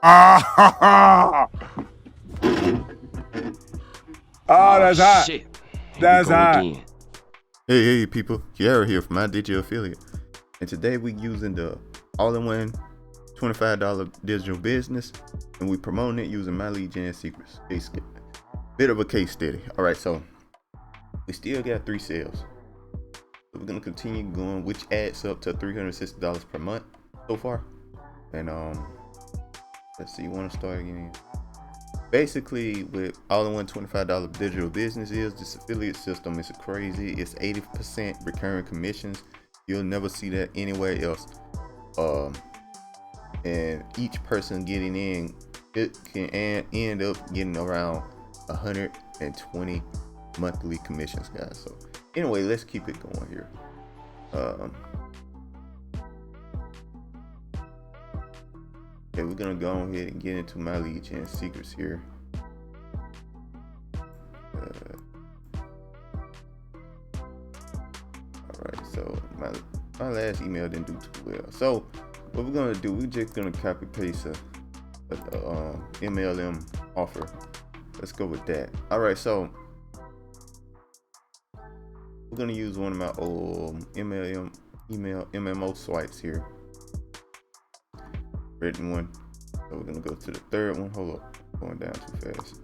Ah, oh, Oh that's hot. shit. Here we That's go hot. again. Hey people, Kiara here from My Digital Affiliate, and today we using the all-in-one $25 digital business, and we promoting it using My Lead Gen Secrets. Bit of a case study. All right, so we still got 3 sales, so we're gonna continue going, which adds up to $360 per month so far. And let's see, you want to start again. Basically, with all-in-one $25 digital business this affiliate system is crazy. It's 80% recurring commissions. You'll never see that anywhere else. And each person getting in, it can end up getting around 120 monthly commissions, guys. So anyway, let's keep it going here. Okay, we're gonna go ahead and get into My Lead Gen Secrets here. Alright, so my last email didn't do too well. So what we're gonna do, we're just gonna copy paste a MLM offer. Let's go with that. Alright, so we're gonna use one of my old MMO swipes here. Written one. So we're gonna go to the third one. Hold up, going down too fast.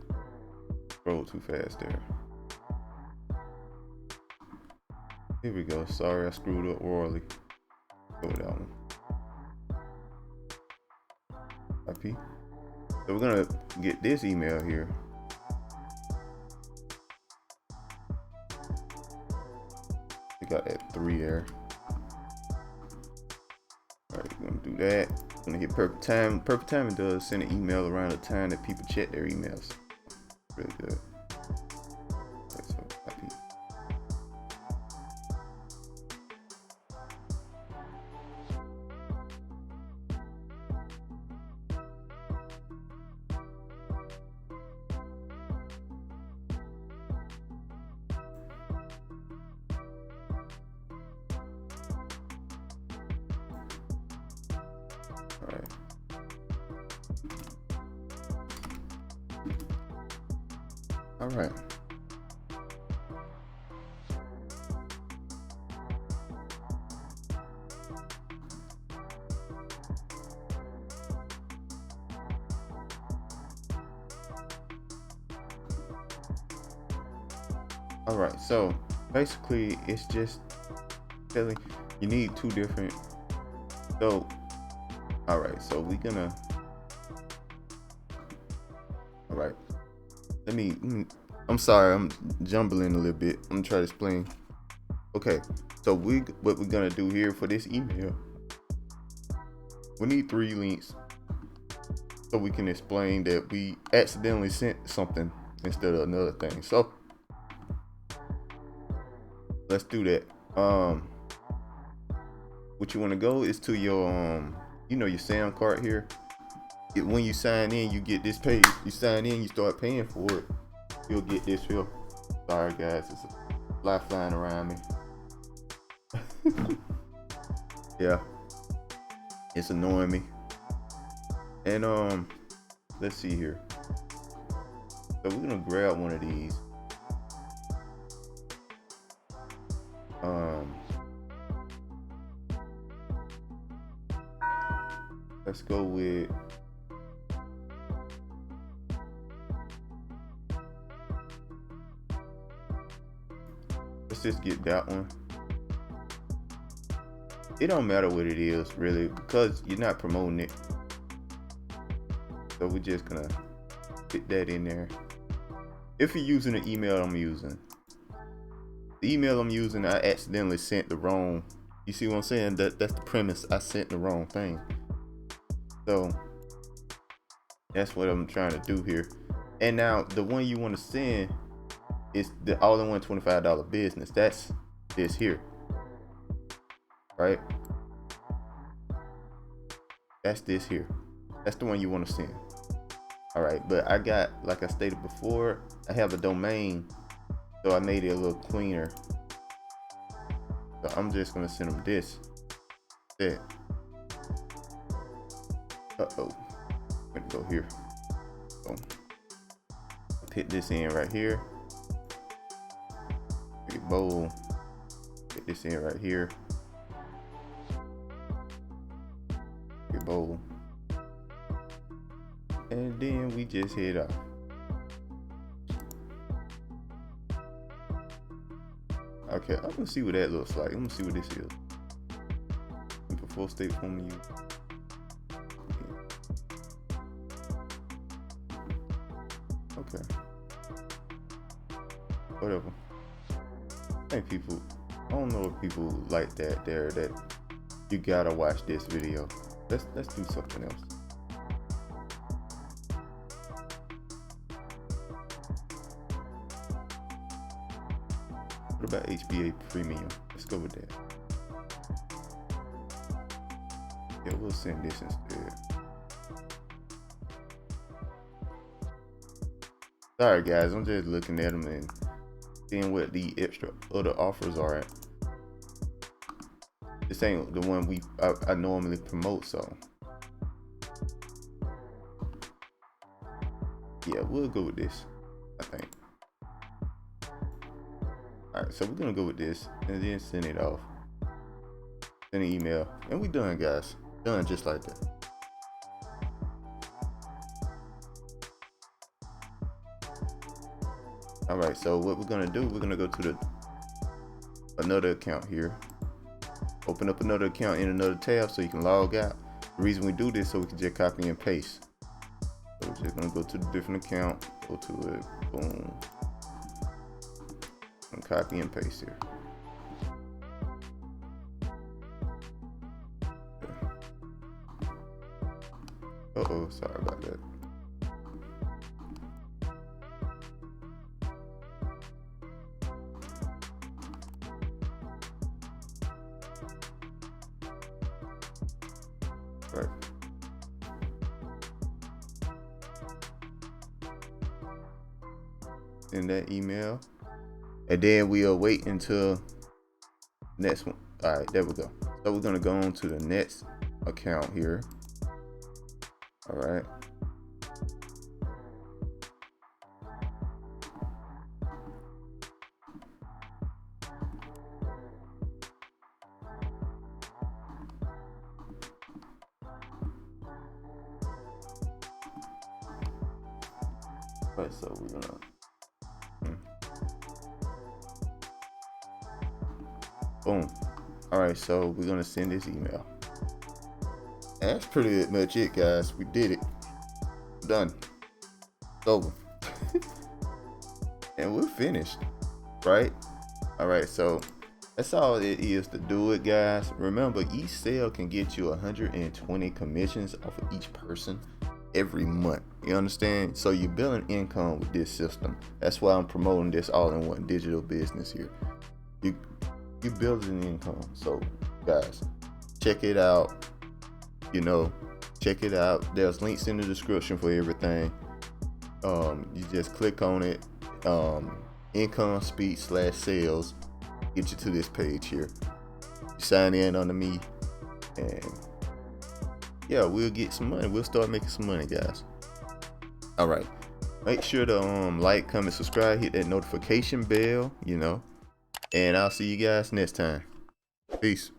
Scroll too fast there. Here we go. Sorry, I screwed up royally. Go with that one. IP. So we're gonna get this email here. We got that 3 there. Alright, we're gonna do that. We're gonna hit perfect time. Perfect timing does send an email around the time that people check their emails. Really good. Okay, so IP. Alright. Alright. Alright, so basically it's just telling you need 2 different. So alright, so we're gonna alright. Let me I'm sorry, I'm jumbling a little bit. I'm gonna try to explain. Okay, so what we're gonna do here for this email, we need 3 links so we can explain that we accidentally sent something instead of another thing. So let's do that. What you want to go is to your your SAM card here. When you sign in, you get this page. You sign in, you start paying for it, you'll get this here. Sorry guys, it's a fly flying around me. Yeah, it's annoying me. And let's see here. So we're gonna grab one of these. Let's go with let's just get that one. It don't matter what it is really, because you're not promoting it. So we're just gonna fit that in there. If you're using the email I'm using, I accidentally sent the wrong. You see what I'm saying? That's the premise. I sent the wrong thing. So that's what I'm trying to do here. And now the one you want to send is the all-in-one $25 business. That's this here, right? That's this here. That's the one you want to send. All right, but I got, like I stated before, I have a domain, so I made it a little cleaner. So I'm just gonna send them this. That. Uh-oh. Let me go here. So put this in right here. Make it bold. Put this in right here. Make it bold. And then we just head off. Okay, I'm gonna see what that looks like. I'm gonna see what this is. Full state home use. Okay. Whatever. Hey people, I don't know if people like that there that you gotta watch this video. Let's do something else. What about HBA Premium? Let's go with that. Yeah, we'll send this instead. Sorry guys, I'm just looking at them and seeing what the extra other offers are at. This ain't the one I normally promote, so yeah, we'll go with this, I think. Alright, so we're gonna go with this and then send it off. Send an email, and we done, guys. Done just like that. All right, so what we're gonna do, we're gonna go to another account here. Open up another account in another tab so you can log out. The reason we do this so we can just copy and paste. So we're just gonna go to the different account, go to it, boom, and copy and paste here. Uh-oh, sorry about that. Right. In that email. And then we'll wait until next one. All right, there we go. So we're gonna go on to the next account here. All right. Right, so we're gonna boom. All right, so we're gonna send this email. And that's pretty much it, guys. We did it. Done. It's over. And we're finished, right? All right, so that's all it is to do it, guys. Remember, each sale can get you 120 commissions off of each person every month. You understand? So you're building income with this system. That's why I'm promoting this all-in-one digital business here. You building income. So guys, check it out. You know, check it out. There's links in the description for everything. You just click on it. Income Speed /sales get you to this page here. You sign in under me, and yeah, we'll get some money. We'll start making some money, guys. All right, make sure to like, comment, subscribe, hit that notification bell, you know, and I'll see you guys next time. Peace.